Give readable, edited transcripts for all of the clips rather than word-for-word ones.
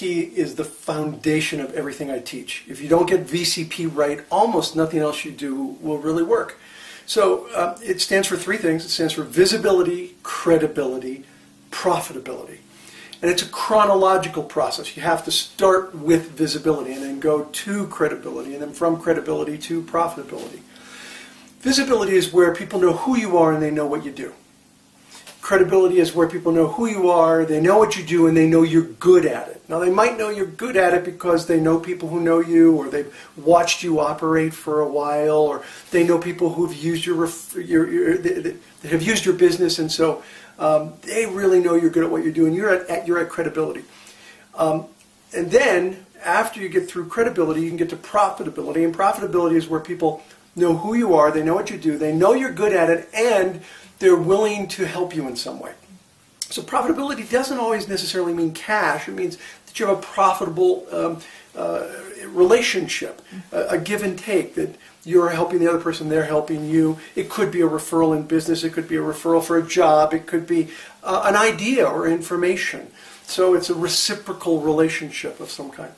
VCP is the foundation of everything I teach. If you don't get VCP right, almost nothing else you do will really work. So it stands for three things. It stands for visibility, credibility, profitability. And it's a chronological process. You have to start with visibility and then go to credibility, and then from credibility to profitability. Visibility is where people know who you are and they know what you do. Credibility is where people know who you are, they know what you do, and they know you're good at it. Now, they might know you're good at it because they know people who know you, or they've watched you operate for a while, or they know people who've used that have used your business, and so they really know you're good at what you're doing. You're at credibility. And then, after you get through credibility, you can get to profitability, and profitability is where people know who you are, they know what you do, they know you're good at it, and they're willing to help you in some way. So profitability doesn't always necessarily mean cash. It means that you have a profitable relationship, a give and take, that you're helping the other person, they're helping you. It could be a referral in business. It could be a referral for a job. It could be an idea or information. So it's a reciprocal relationship of some kind.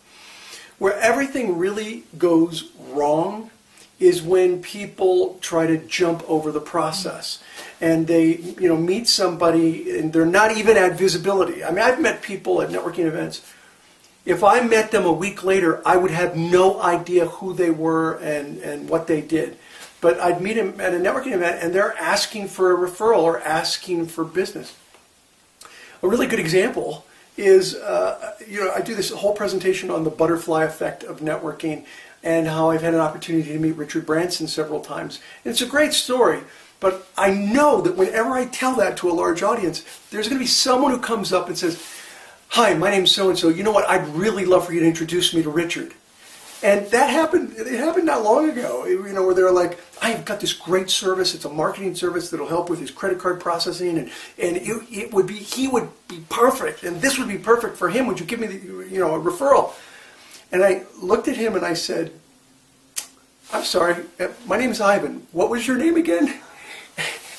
Where everything really goes wrong is when people try to jump over the process and they meet somebody and they're not even at visibility. I mean, I've met people at networking events. If I met them a week later, I would have no idea who they were and what they did. But I'd meet them at a networking event and they're asking for a referral or asking for business. A really good example is, I do this whole presentation on the butterfly effect of networking and how I've had an opportunity to meet Richard Branson several times. And it's a great story, but I know that whenever I tell that to a large audience, there's going to be someone who comes up and says, "Hi, my name's so-and-so. You know what? I'd really love for you to introduce me to Richard." And that happened, it happened not long ago, where they're like, "I've got this great service. It's a marketing service that'll help with his credit card processing, and he would be perfect, and this would be perfect for him. Would you give me a referral?" And I looked at him and I said, "I'm sorry, my name's Ivan. What was your name again?"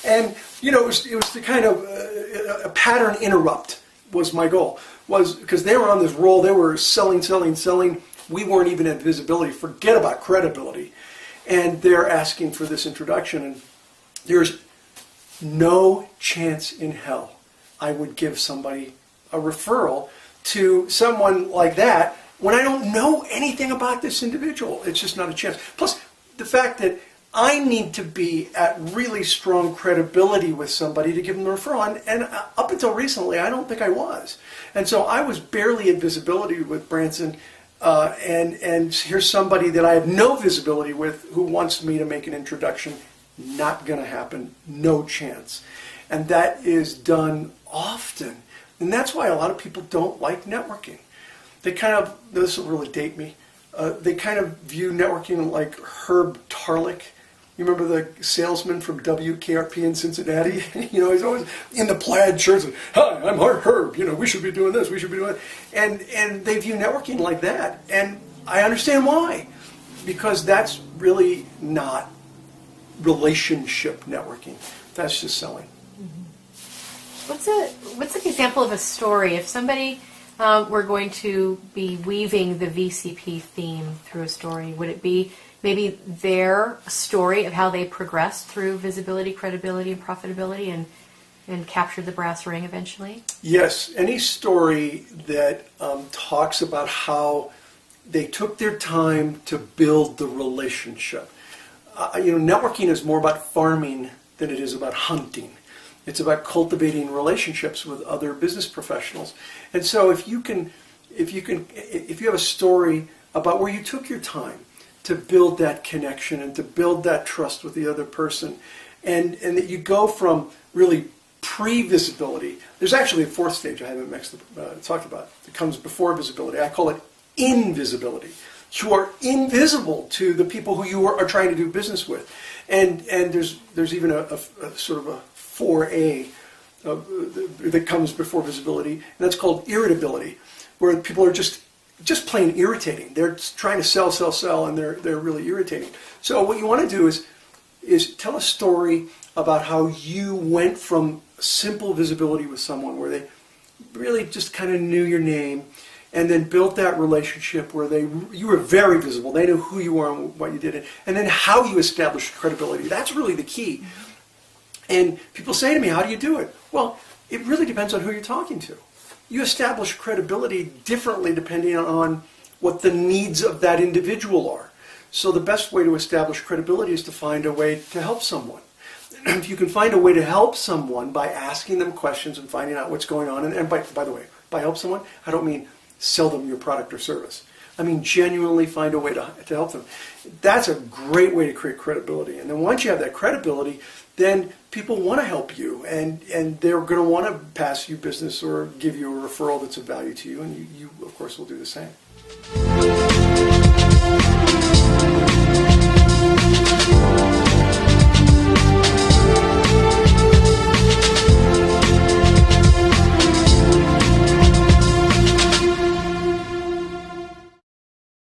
And it was the kind of a pattern interrupt was my goal. Was because they were on this roll, they were selling. We weren't even at visibility. Forget about credibility. And they're asking for this introduction, and there's no chance in hell I would give somebody a referral to someone like that when I don't know anything about this individual. It's just not a chance. Plus, the fact that I need to be at really strong credibility with somebody to give them a referral. And up until recently, I don't think I was. And so I was barely at visibility with Branson. And here's somebody that I have no visibility with who wants me to make an introduction. Not going to happen. No chance. And that is done often. And that's why a lot of people don't like networking. They kind of, this will really date me, they kind of view networking like Herb Tarlick. You remember the salesman from WKRP in Cincinnati? He's always in the plaid shirts. And, "Hi, I'm Herb. We should be doing this. We should be doing that." And they view networking like that. And I understand why. Because that's really not relationship networking. That's just selling. What's an example of a story? If somebody were going to be weaving the VCP theme through a story, would it be maybe their story of how they progressed through visibility, credibility, and profitability and captured the brass ring eventually? Yes. Any story that talks about how they took their time to build the relationship. Networking is more about farming than it is about hunting. It's about cultivating relationships with other business professionals. And so if you have a story about where you took your time to build that connection and to build that trust with the other person, and that you go from really pre-visibility. There's actually a fourth stage I haven't talked about. It comes before visibility. I call it invisibility. You are invisible to the people who you are trying to do business with. And there's even a sort of a 4A that comes before visibility, and that's called irritability, where people are just plain irritating. They're trying to sell, and they're really irritating. So what you want to do is tell a story about how you went from simple visibility with someone where they really just kind of knew your name. and then built that relationship where you were very visible. They knew who you are and what you did, and then how you established credibility. That's really the key. And people say to me, how do you do it? Well, it really depends on who you're talking to. You establish credibility differently depending on what the needs of that individual are. So the best way to establish credibility is to find a way to help someone. If you can find a way to help someone by asking them questions and finding out what's going on, and by the way, by help someone, I don't mean sell them your product or service. I mean genuinely find a way to help them. That's a great way to create credibility. And then once you have that credibility, then people want to help you, and they're going to want to pass you business or give you a referral that's of value to you, and you of course will do the same.